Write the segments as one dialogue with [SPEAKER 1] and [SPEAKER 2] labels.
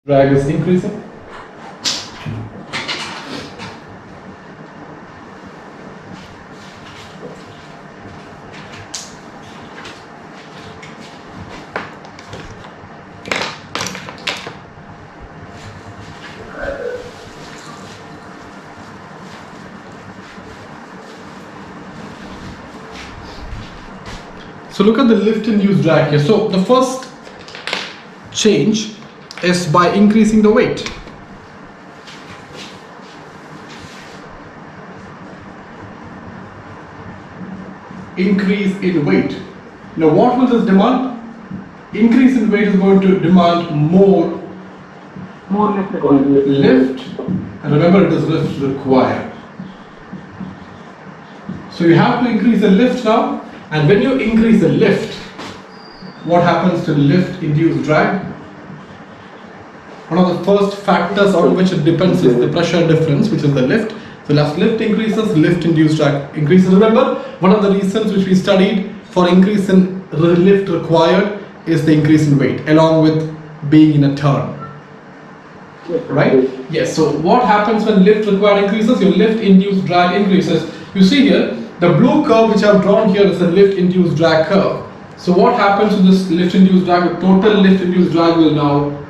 [SPEAKER 1] Drag is increasing. So look at the lift-induced drag here. So the first change is by increasing the weight. Increase in weight. Now what will this demand? Increase in weight is going to demand more lift. And remember, it is lift required. So you have to increase the lift now. And when you increase the lift, what happens to lift-induced drag? One of the first factors on which it depends is the pressure difference, which is the lift. So as lift increases, lift-induced drag increases. Remember, one of the reasons which we studied for increase in lift required is the increase in weight, along with being in a turn. Right? Yes, so what happens when lift required increases? Your lift-induced drag increases. You see here, the blue curve which I have drawn here is the lift-induced drag curve. So what happens to this lift-induced drag? The total lift-induced drag will now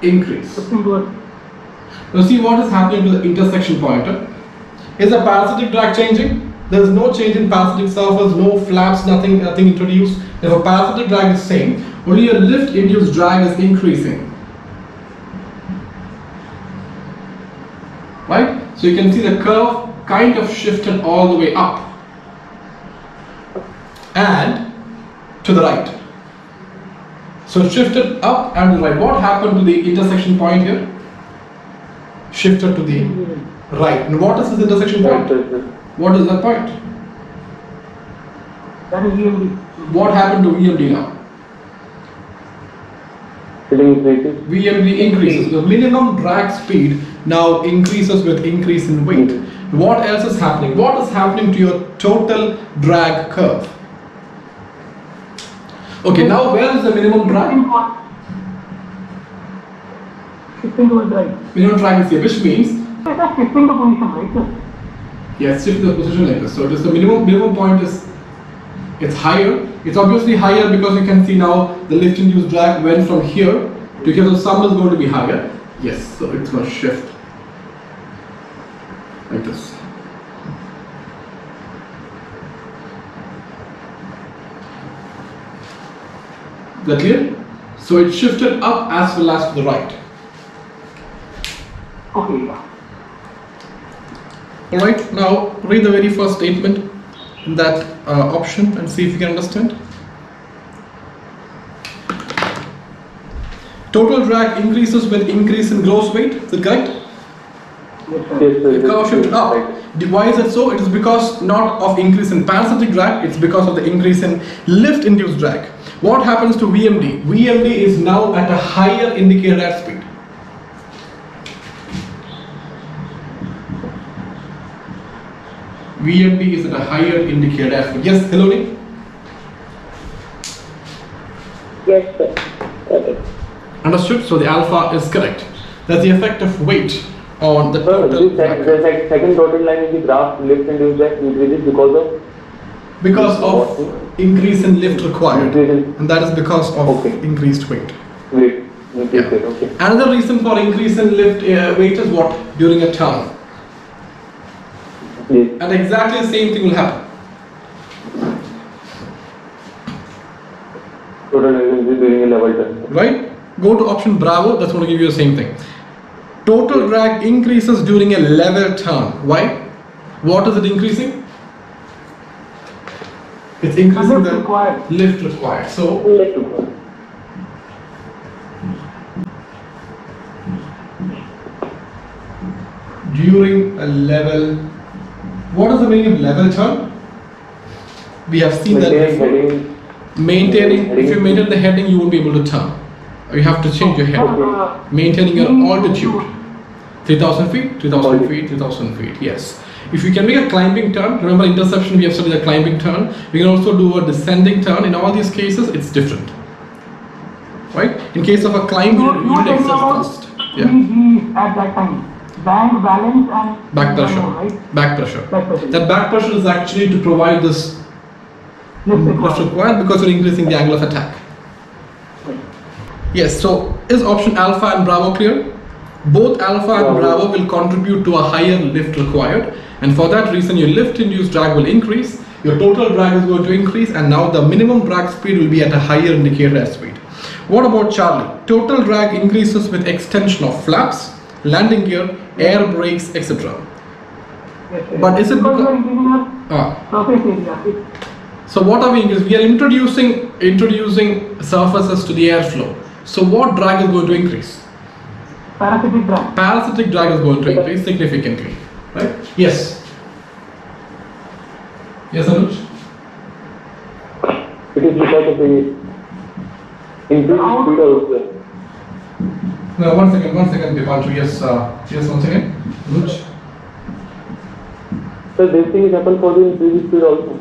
[SPEAKER 1] increase. Now see what is happening to the intersection pointer. Is the parasitic drag changing? There is no change in parasitic surface, no flaps, nothing introduced. Therefore parasitic drag is same. Only your lift-induced drag is increasing. Right? So you can see the curve kind of shifted all the way up and to the right. So it shifted up and to the right. What happened to the intersection point here? Shifted to the right. And what is this intersection point? What is that point?
[SPEAKER 2] That is VMD.
[SPEAKER 1] What happened to VMD now? VMD increases. The minimum drag speed now increases with increase in weight. What else is happening? What is happening to your total drag curve? Okay, now where is the minimum drag?
[SPEAKER 2] Shifting towards right.
[SPEAKER 1] Minimum drag is here, which means?
[SPEAKER 2] Shifting the position, right, sir?
[SPEAKER 1] Yes, shift the position like this. So it is the minimum point is, it's higher. It's obviously higher because you can see now the lift-induced drag went from here to here. So sum is going to be higher. Yes, so it's going to shift like this. Is that clear? So it shifted up as well as to the right.
[SPEAKER 2] Okay.
[SPEAKER 1] Alright, now read the very first statement in that option and see if you can understand. Total drag increases with increase in gross weight. Is it correct? The curve shifted up. Why is it so? It is because not of increase in parasitic drag, it's because of the increase in lift-induced drag. What happens to VMD? VMD is now at a higher indicated airspeed. VMD is at a higher indicated airspeed. Yes, Heloni?
[SPEAKER 3] Yes, sir. Okay.
[SPEAKER 1] Understood? So the alpha is correct. That's the effect of weight on the total.
[SPEAKER 3] The second total line in the graph, lift-induced drag increases because
[SPEAKER 1] of increase in lift required, and that is because of increased weight.
[SPEAKER 3] Okay.
[SPEAKER 1] Another reason for increase in lift weight is what? During a turn.
[SPEAKER 3] Yes.
[SPEAKER 1] And exactly the same thing will happen.
[SPEAKER 3] Total increase during a level turn.
[SPEAKER 1] Right? Go to option Bravo, that's going to give you the same thing. Total drag increases during a level turn. Why? What is it increasing? It's increasing the lift required. So during a level, what is the meaning of level turn? We have seen that before. Maintaining, if you maintain the heading, you won't be able to turn. You have to change your heading. Maintaining your altitude. 3000 feet, 3000 feet, 3000 feet. Yes. If you can make a climbing turn, remember interception, we have studied a climbing turn. We can also do a descending turn. In all these cases, it's different. right? In case of a climb,
[SPEAKER 2] You
[SPEAKER 1] you
[SPEAKER 2] were
[SPEAKER 1] need
[SPEAKER 2] talking
[SPEAKER 1] excess
[SPEAKER 2] about
[SPEAKER 1] thrust.
[SPEAKER 2] three Gs at that time. Band, balance and
[SPEAKER 1] Back pressure.
[SPEAKER 2] right?
[SPEAKER 1] Back pressure.
[SPEAKER 2] Back pressure.
[SPEAKER 1] That back pressure is actually to provide this lift required because you're increasing the angle of attack. Yes, so is option alpha and bravo clear? Both alpha and bravo will contribute to a higher lift required, and for that reason your lift induced drag will increase, your total drag is going to increase, and now the minimum drag speed will be at a higher indicator airspeed. What about Charlie? Total drag increases with extension of flaps, landing gear, air brakes, etc. But is it
[SPEAKER 2] because we are
[SPEAKER 1] because
[SPEAKER 2] increasing our surface area?
[SPEAKER 1] so what are we increasing? We are introducing surfaces to the airflow. So what drag is going to increase?
[SPEAKER 2] Parasitic drag.
[SPEAKER 1] Parasitic drag is going to increase significantly, right? Yes. Yes, Anuj?
[SPEAKER 3] It is because of the increased speed also.
[SPEAKER 1] No, one second, Dipanshu. Yes, yes, one second. Anuj?
[SPEAKER 3] So this thing is happened for the increased speed also.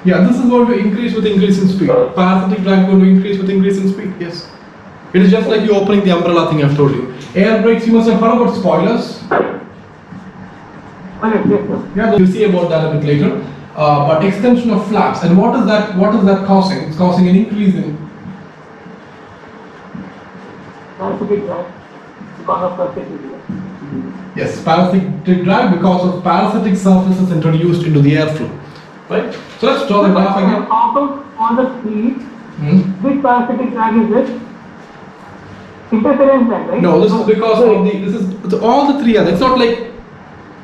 [SPEAKER 1] Yeah, this is going to increase with increase in speed. Parasitic drag is going to increase with increase in speed. Yes. It is just like you opening the umbrella thing I've told you. Air brakes, you must have heard about spoilers. Yeah, you'll see about that a bit later. But extension of flaps, and what is that causing? It's causing an increase in
[SPEAKER 2] Parasitic drag because of surface area.
[SPEAKER 1] yes, parasitic drag because of parasitic surfaces introduced into the airflow. Right? So let's draw the graph again.
[SPEAKER 2] Out of all the three, which parasitic drag is this? Interference drag, right?
[SPEAKER 1] No, this is because of this is all the three are. It's not like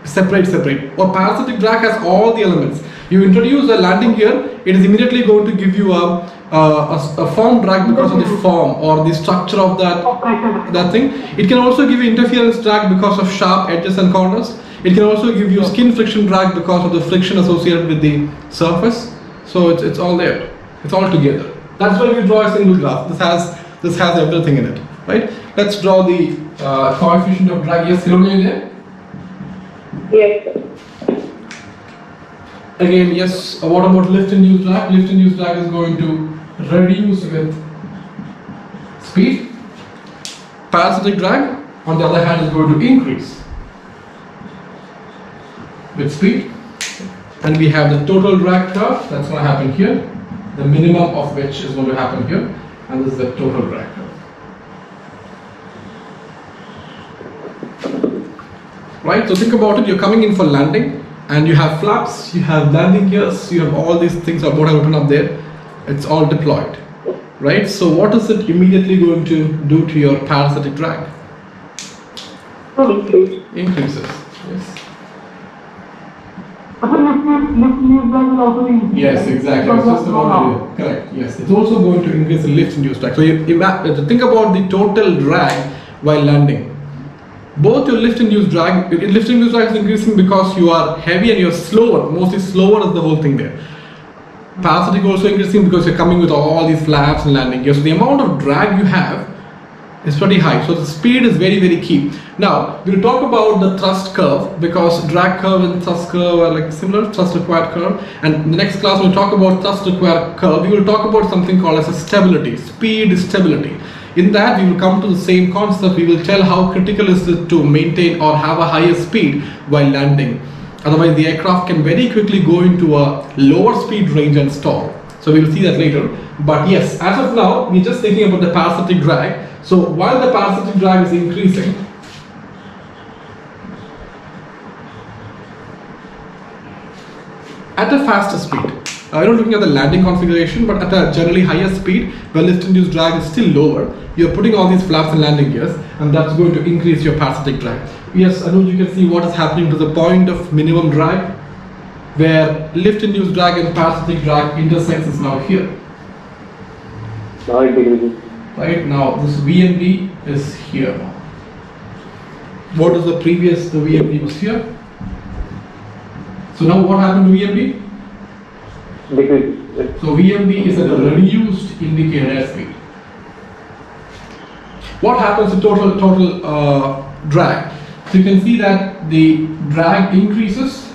[SPEAKER 1] separate. Or parasitic drag has all the elements. You introduce a landing gear, it is immediately going to give you a form drag because of the form or the structure of that thing. It can also give you interference drag because of sharp edges and corners. It can also give you skin friction drag because of the friction associated with the surface. So it's all there. It's all together. That's why we draw a single graph. This has everything in it, right? Let's draw the coefficient of drag. Yes, Hiromi, there?
[SPEAKER 3] Yes.
[SPEAKER 1] Again, yes. What about lift-induced drag? Lift-induced drag is going to reduce with speed. Parasitic drag, on the other hand, is going to increase with speed. And we have the total drag curve. That's going to happen here. The minimum of which is going to happen here. And this is the total drag curve. Right? So think about it. You're coming in for landing. And you have flaps, you have landing gears, you have all these things what I written up there. It's all deployed, right? So what is it immediately going to do to your parasitic drag? Increases, yes.
[SPEAKER 2] But the lift drag will also increase.
[SPEAKER 1] Yes, exactly. It's just about correct. Yes, it's also going to increase the lift-induced drag. So you think about the total drag while landing. Both your lift-induced drag is increasing because you are heavy and you're slower. Mostly slower is the whole thing there. Parasitic also increasing because you're coming with all these flaps and landing gears. So the amount of drag you have is pretty high. So the speed is very, very key. Now we'll talk about the thrust curve because drag curve and thrust curve are like similar, thrust required curve. And in the next class we'll talk about thrust required curve. We will talk about something called as a stability, speed stability. In that we will come to the same concept. We will tell how critical is it to maintain or have a higher speed while landing. Otherwise the aircraft can very quickly go into a lower speed range and stall. So we will see that later. But yes, as of now we're just thinking about the parasitic drag. So while the parasitic drag is increasing, at a faster speed, we're not looking at the landing configuration, but at a generally higher speed where lift-induced drag is still lower, you're putting all these flaps and landing gears, and that's going to increase your parasitic drag. Yes, Anuj, you can see what is happening to the point of minimum drag, where lift-induced drag and parasitic drag intersects is now here.
[SPEAKER 3] Now it decreases.
[SPEAKER 1] Right now, this VNB is here. What is the previous? The VNB was here. So now what happened to VNB?
[SPEAKER 3] Decreases.
[SPEAKER 1] So VNB is at a reduced indicated airspeed. What happens to total drag? So you can see that the drag increases,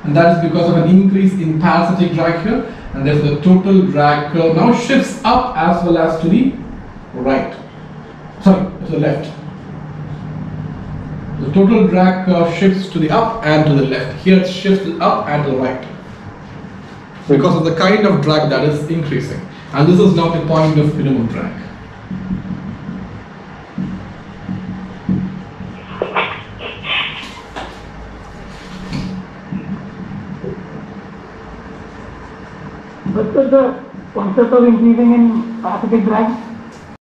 [SPEAKER 1] and that is because of an increase in parasitic drag here. and therefore the total drag curve now shifts up as well as to the right. Sorry, to the left. The total drag curve shifts to the up and to the left. Here it shifts up and to the right because of the kind of drag that is increasing. And this is now the point of minimum drag.
[SPEAKER 2] What is the concept of increasing in parasitic drag?